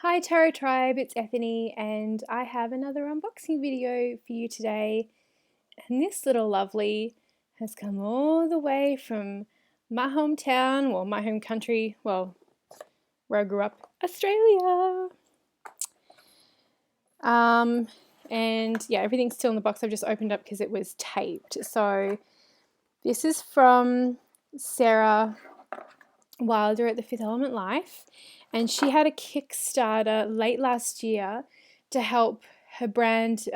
Hi Tarot Tribe, it's Ethany and I have another unboxing video for you today. And this little lovely has come all the way from my hometown, well my home country, well where I grew up, Australia. And yeah, everything's still in the box. I've just opened up because it was taped. So this is from Sarah Wilder at the Fifth Element Life, and she had a Kickstarter late last year to help her brand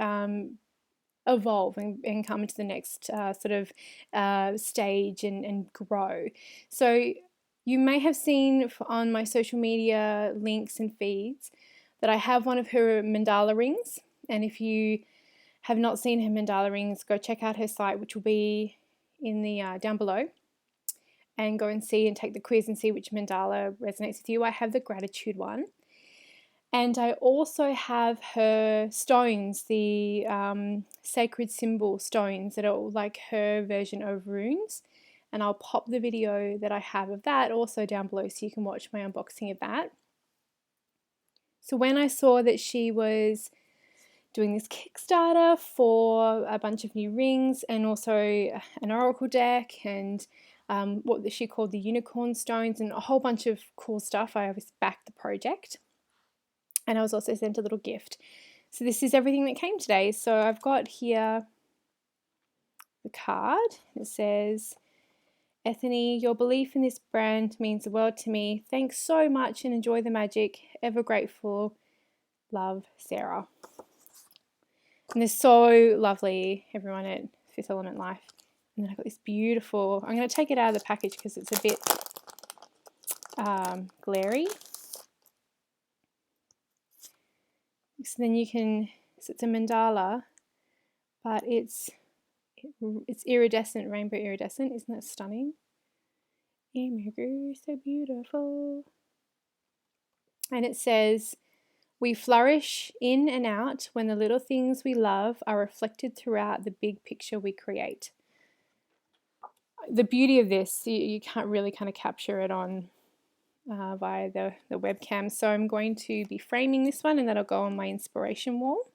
evolve and come into the next stage and grow. So you may have seen on my social media links and feeds that I have one of her mandala rings, and if you have not seen her mandala rings, go check out her site, which will be in the down below, and go and see and take the quiz and see which mandala resonates with you. I have the gratitude one. And I also have her stones, the sacred symbol stones that are like her version of runes. And I'll pop the video that I have of that also down below so you can watch my unboxing of that. So when I saw that she was doing this Kickstarter for a bunch of new rings and also an oracle deck and what she called the unicorn stones and a whole bunch of cool stuff, I obviously backed the project. And I was also sent a little gift. So this is everything that came today. So I've got here the card. It says, Ethany, your belief in this brand means the world to me. Thanks so much and enjoy the magic. Ever grateful. Love, Sarah. And they're so lovely, everyone at Fifth Element Life. And then I've got this beautiful, I'm going to take it out of the package because it's a bit glary. So then you can, so it's a mandala, but it's iridescent, rainbow iridescent. Isn't that stunning? Imagery, so beautiful. And it says, we flourish in and out when the little things we love are reflected throughout the big picture we create. The beauty of this, you can't really kind of capture it on via the webcam. So I'm going to be framing this one and that'll go on my inspiration wall.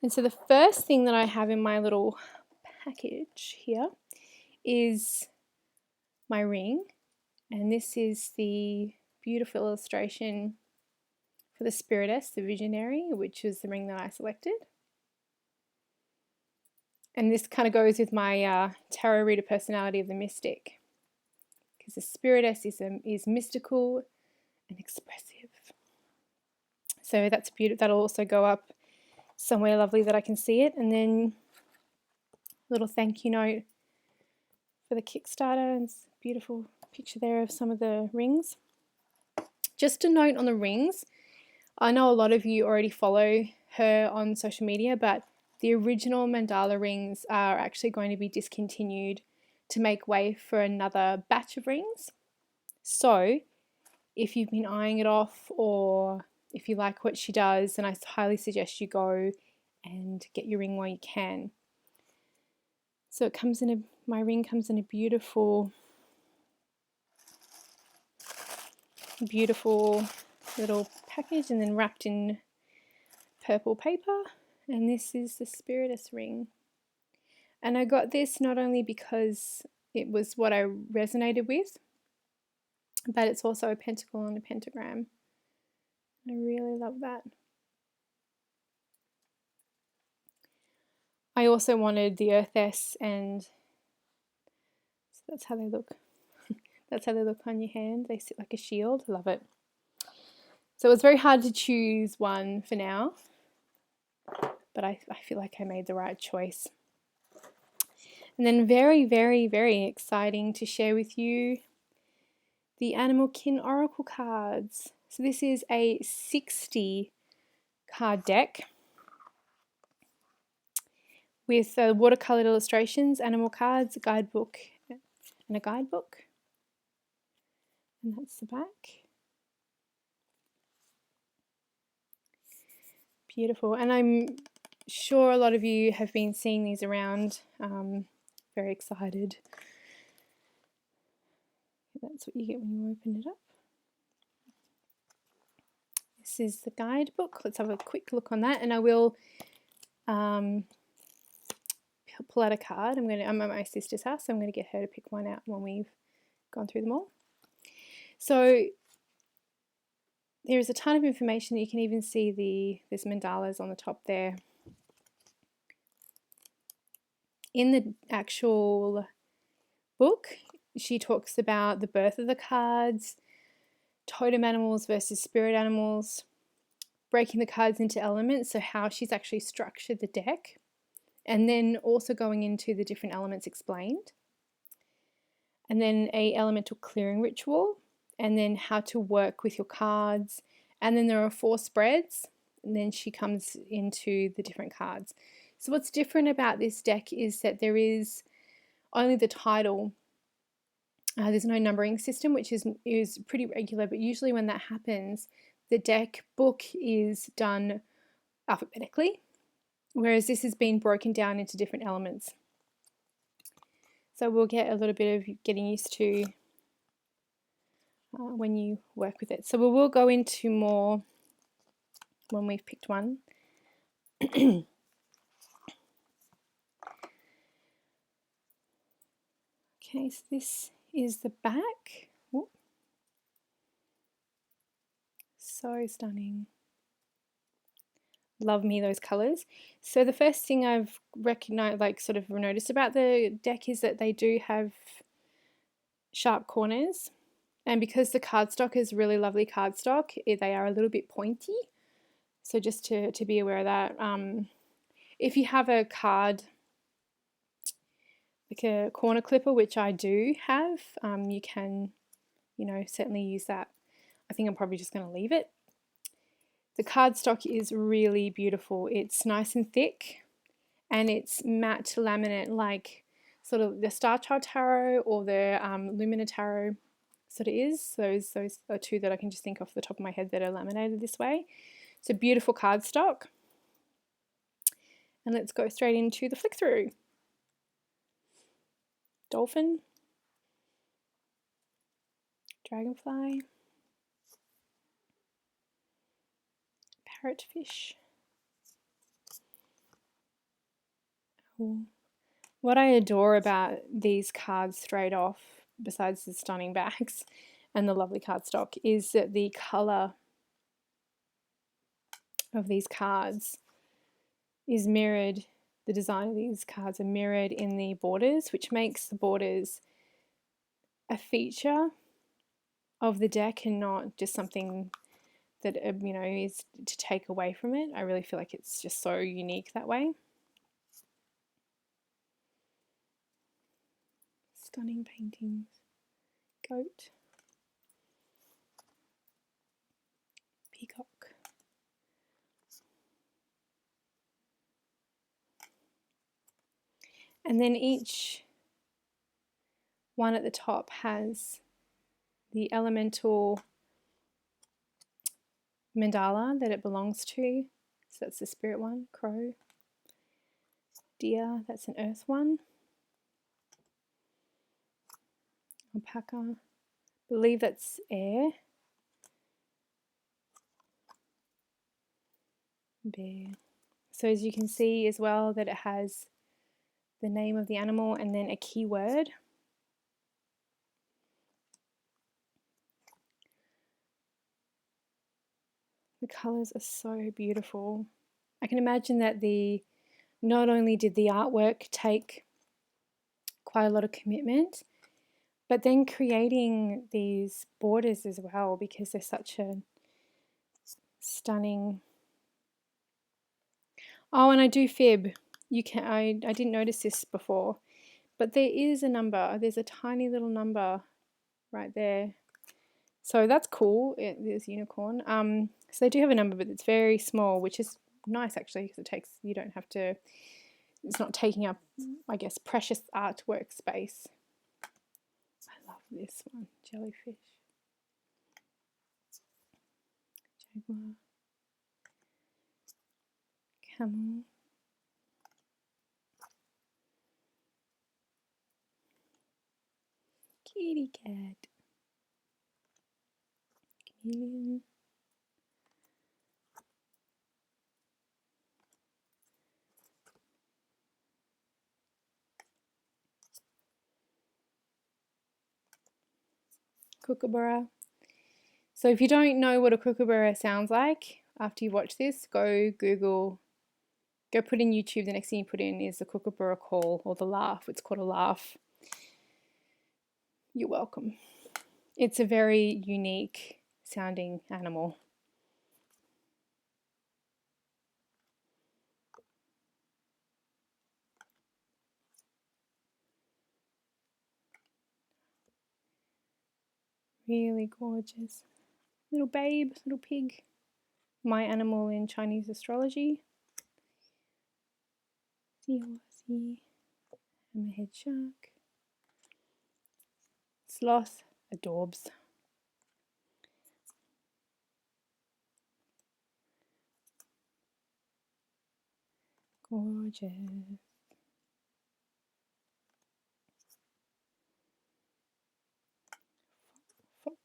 And so the first thing that I have in my little package here is my ring. And this is the beautiful illustration for the Spiritess, the Visionary, which is the ring that I selected. And this kind of goes with my tarot reader personality of the mystic, because the Spiritess is mystical and expressive. So that's beautiful. That'll also go up somewhere lovely that I can see it. And then a little thank you note for the Kickstarter, and it's a beautiful picture there of some of the rings. Just a note on the rings, I know a lot of you already follow her on social media, but the original mandala rings are actually going to be discontinued to make way for another batch of rings. So if you've been eyeing it off, or if you like what she does, then I highly suggest you go and get your ring while you can. So it comes in my ring comes in a beautiful little package and then wrapped in purple paper. And this is the Spiritess ring. And I got this not only because it was what I resonated with, but it's also a pentacle and a pentagram. I really love that. I also wanted the Earthess, and so that's how they look. That's how they look on your hand. They sit like a shield. I love it. So it was very hard to choose one for now, but I feel like I made the right choice. And then very, very, very exciting to share with you the Animal Kin Oracle cards. So this is a 60 card deck with watercolored illustrations, animal cards, a guidebook, and a guidebook. And that's the back. Beautiful. And I'm sure a lot of you have been seeing these around. Very excited. That's what you get when you open it up. This is the guidebook. Let's have a quick look on that, and I will pull out a card. I'm at my sister's house, so I'm going to get her to pick one out when we've gone through them all. So there is a ton of information. You can even see there's mandalas on the top there. In the actual book, she talks about the birth of the cards, totem animals versus spirit animals, breaking the cards into elements, so how she's actually structured the deck, and then also going into the different elements explained, and then a elemental clearing ritual, and then how to work with your cards, and then there are 4 spreads, and then she comes into the different cards. So what's different about this deck is that there is only the title. There's no numbering system, which is pretty regular, but usually when that happens, the deck book is done alphabetically, whereas this has been broken down into different elements. So we'll get a little bit of getting used to when you work with it. So we will go into more when we've picked one. Okay, so this is the back. Ooh. So stunning. Love me those colors. So the first thing I've recognized, sort of noticed about the deck is that they do have sharp corners, and because the cardstock is really lovely cardstock, they are a little bit pointy. So just to be aware of that. If you have a card like a corner clipper, which I do have, you can, certainly use that. I think I'm probably just going to leave it. The cardstock is really beautiful. It's nice and thick, and it's matte laminate, like sort of the Star Child Tarot or the Lumina Tarot sort of is. Those are 2 that I can just think off the top of my head that are laminated this way. It's a beautiful cardstock. And let's go straight into the flick through. Dolphin, dragonfly, parrotfish. What I adore about these cards straight off, besides the stunning backs and the lovely cardstock, is that the colour of these cards is mirrored. The design of these cards are mirrored in the borders, which makes the borders a feature of the deck and not just something that is to take away from it. I really feel like it's just so unique that way. Stunning paintings. Goat. Peacock. And then each one at the top has the elemental mandala that it belongs to. So that's the spirit one, crow. Deer, that's an earth one. Alpaca, I believe that's air. Bear. So as you can see as well that it has the name of the animal and then a keyword. The colours are so beautiful. I can imagine that not only did the artwork take quite a lot of commitment, but then creating these borders as well, because they're such a stunning. Oh, and I do fib. I didn't notice this before, but there is a number. There's a tiny little number right there. So that's cool. There's unicorn. So they do have a number, but it's very small, which is nice actually, because you don't have to, it's not taking up, I guess, precious artwork space. I love this one. Jellyfish. Jaguar. Camel. Kitty cat. Chameleon. kookaburra. So if you don't know what a kookaburra sounds like, after you watch this, go Google, go put in YouTube. The next thing you put in is the kookaburra call or the laugh. It's called a laugh. You're welcome. It's a very unique sounding animal. Really gorgeous. Little babe, little pig. My animal in Chinese astrology. Seahorse, hammerhead shark. Sloth, adorbs. Gorgeous. Fox.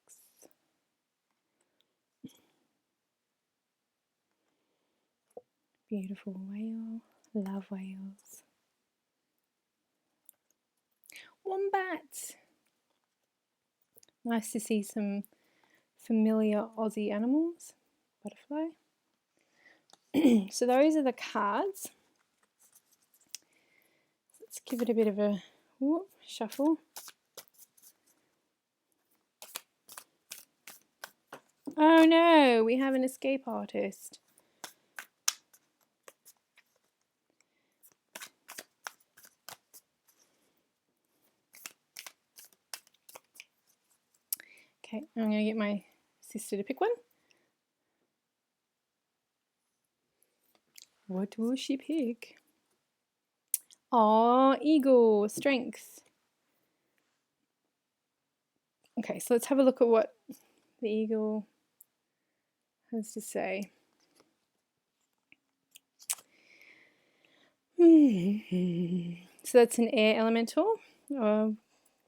Beautiful whale. Love whales. Wombat. Nice to see some familiar Aussie animals. Butterfly. So those are the cards. Let's give it a bit of a shuffle. Oh no, we have an escape artist. Okay, I'm going to get my sister to pick one. What will she pick? Oh, eagle, strength. Okay, so let's have a look at what the eagle has to say. So that's an air elemental,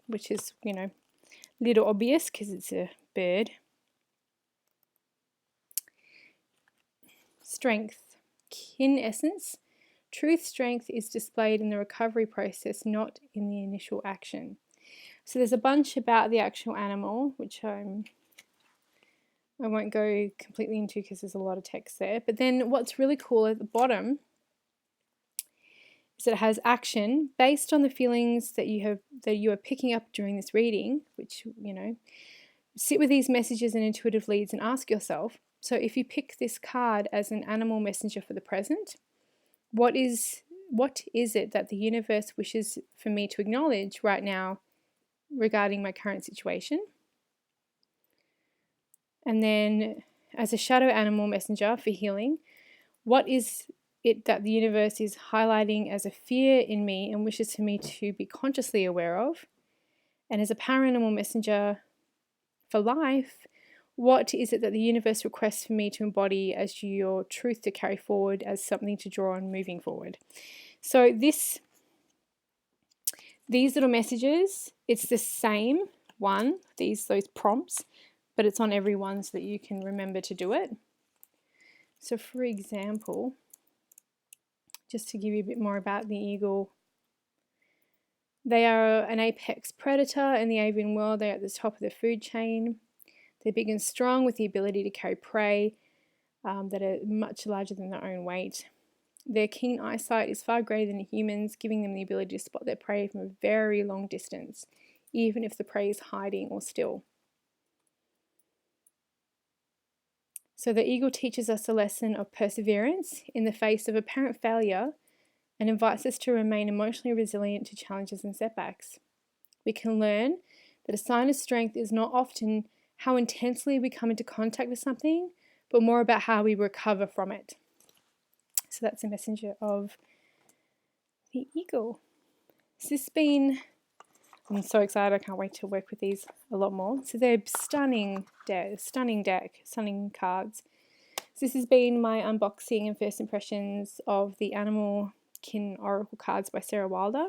which is, you know, a little obvious because it's a bird. Strength. In essence, truth strength is displayed in the recovery process, not in the initial action. So there's a bunch about the actual animal, which I won't go completely into because there's a lot of text there. But then what's really cool at the bottom is that it has action based on the feelings that you are picking up during this reading, which, you know, sit with these messages and intuitive leads and ask yourself, so if you pick this card as an animal messenger for the present, what is it that the universe wishes for me to acknowledge right now regarding my current situation? And then as a shadow animal messenger for healing, what is it that the universe is highlighting as a fear in me and wishes for me to be consciously aware of? And as a paranormal messenger for life, what is it that the universe requests for me to embody as your truth to carry forward, as something to draw on moving forward? So these little messages, it's the same one, those prompts, but it's on every one so that you can remember to do it. So for example, just to give you a bit more about the eagle, they are an apex predator in the avian world. They're at the top of the food chain. They're big and strong with the ability to carry prey that are much larger than their own weight. Their keen eyesight is far greater than humans, giving them the ability to spot their prey from a very long distance, even if the prey is hiding or still. So the eagle teaches us a lesson of perseverance in the face of apparent failure and invites us to remain emotionally resilient to challenges and setbacks. We can learn that a sign of strength is not often how intensely we come into contact with something, but more about how we recover from it. So that's a messenger of the eagle. So this has been, I'm so excited, I can't wait to work with these a lot more. So they're stunning cards. So this has been my unboxing and first impressions of the Animal Kin Oracle cards by Sarah Wilder.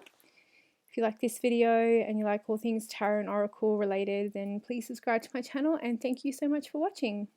If you like this video and you like all things tarot and oracle related, then please subscribe to my channel, and thank you so much for watching.